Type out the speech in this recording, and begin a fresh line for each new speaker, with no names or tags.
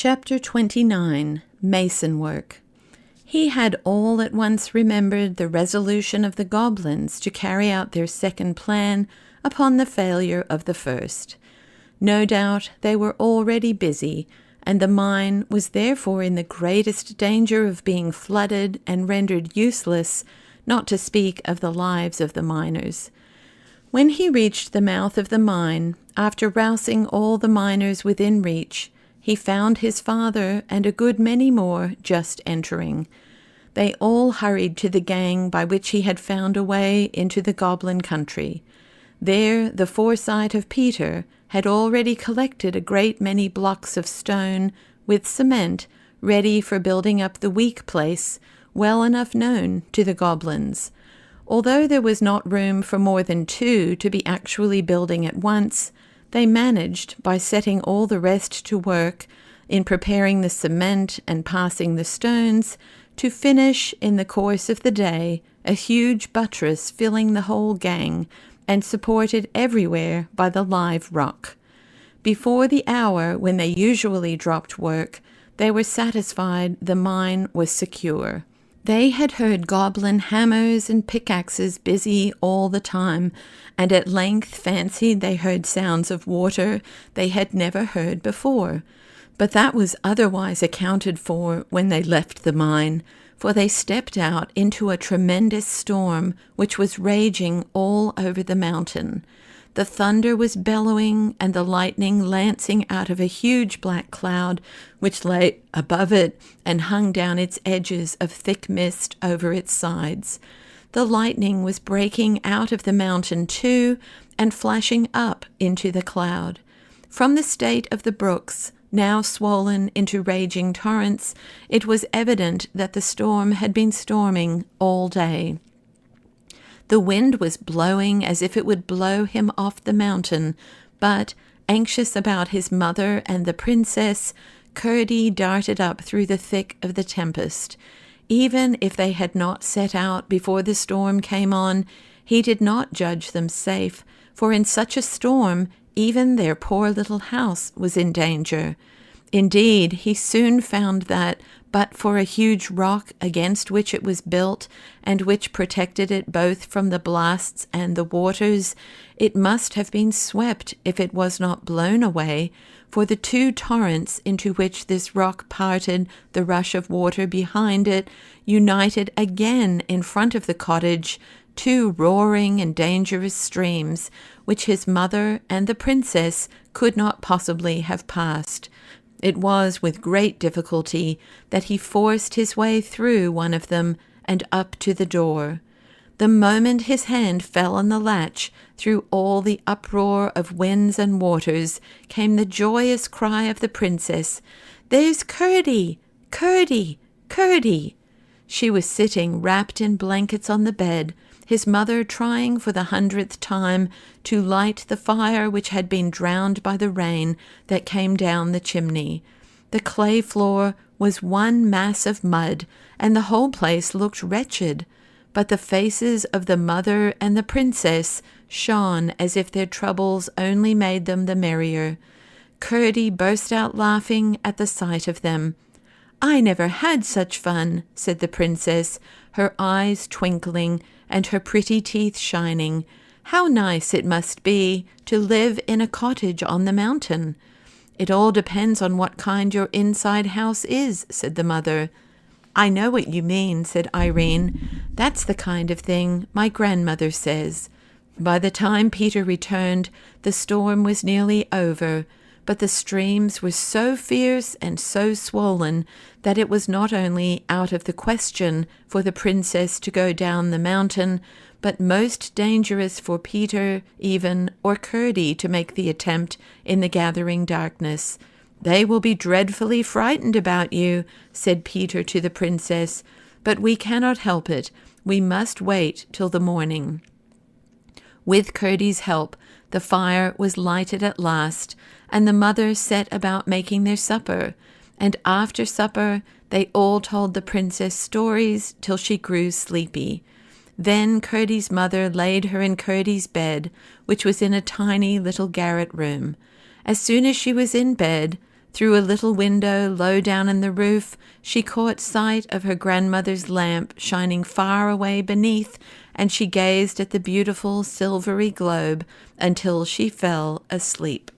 Chapter 29, Masonwork. He had all at once remembered the resolution of the goblins to carry out their second plan upon the failure of the first. No doubt they were already busy, and the mine was therefore in the greatest danger of being flooded and rendered useless, not to speak of the lives of the miners. When he reached the mouth of the mine, after rousing all the miners within reach, he found his father and a good many more just entering. They all hurried to the gang by which he had found a way into the goblin country. There the foresight of Peter had already collected a great many blocks of stone with cement ready for building up the weak place, well enough known to the goblins. Although there was not room for more than two to be actually building at once, they managed, by setting all the rest to work in preparing the cement and passing the stones, to finish in the course of the day a huge buttress filling the whole gang and supported everywhere by the live rock. Before the hour when they usually dropped work, they were satisfied the mine was secure. They had heard goblin hammers and pickaxes busy all the time, and at length fancied they heard sounds of water they had never heard before. But that was otherwise accounted for when they left the mine, for they stepped out into a tremendous storm which was raging all over the mountain. The thunder was bellowing and the lightning lancing out of a huge black cloud which lay above it and hung down its edges of thick mist over its sides. The lightning was breaking out of the mountain too and flashing up into the cloud. From the state of the brooks, now swollen into raging torrents, it was evident that the storm had been storming all day. The wind was blowing as if it would blow him off the mountain, but, anxious about his mother and the princess, Curdie darted up through the thick of the tempest. Even if they had not set out before the storm came on, he did not judge them safe, for in such a storm even their poor little house was in danger. Indeed, he soon found that, but for a huge rock against which it was built, and which protected it both from the blasts and the waters, it must have been swept if it was not blown away, for the two torrents into which this rock parted the rush of water behind it united again in front of the cottage, two roaring and dangerous streams, which his mother and the princess could not possibly have passed. It was with great difficulty that he forced his way through one of them and up to the door. The moment his hand fell on the latch, through all the uproar of winds and waters, came the joyous cry of the princess, "There's Curdie! Curdie! Curdie!" She was sitting wrapped in blankets on the bed, his mother trying for the 100th time to light the fire which had been drowned by the rain that came down the chimney. The clay floor was one mass of mud, and the whole place looked wretched, but the faces of the mother and the princess shone as if their troubles only made them the merrier. Curdie burst out laughing at the sight of them. "I never had such fun," said the princess, her eyes twinkling and her pretty teeth shining. "How nice it must be to live in a cottage on the mountain." "It all depends on what kind your inside house is," said the mother. "I know what you mean," said Irene. "That's the kind of thing my grandmother says." By the time Peter returned, the storm was nearly over, but the streams were so fierce and so swollen that it was not only out of the question for the princess to go down the mountain, but most dangerous for Peter, even, or Curdie to make the attempt in the gathering darkness. "They will be dreadfully frightened about you," said Peter to the princess, "but we cannot help it. We must wait till the morning." With Curdie's help, the fire was lighted at last, and the mother set about making their supper, and after supper they all told the princess stories till she grew sleepy. Then Curdie's mother laid her in Curdie's bed, which was in a tiny little garret room. As soon as she was in bed, Through a little window low down in the roof, she caught sight of her grandmother's lamp shining far away beneath, and she gazed at the beautiful silvery globe until she fell asleep.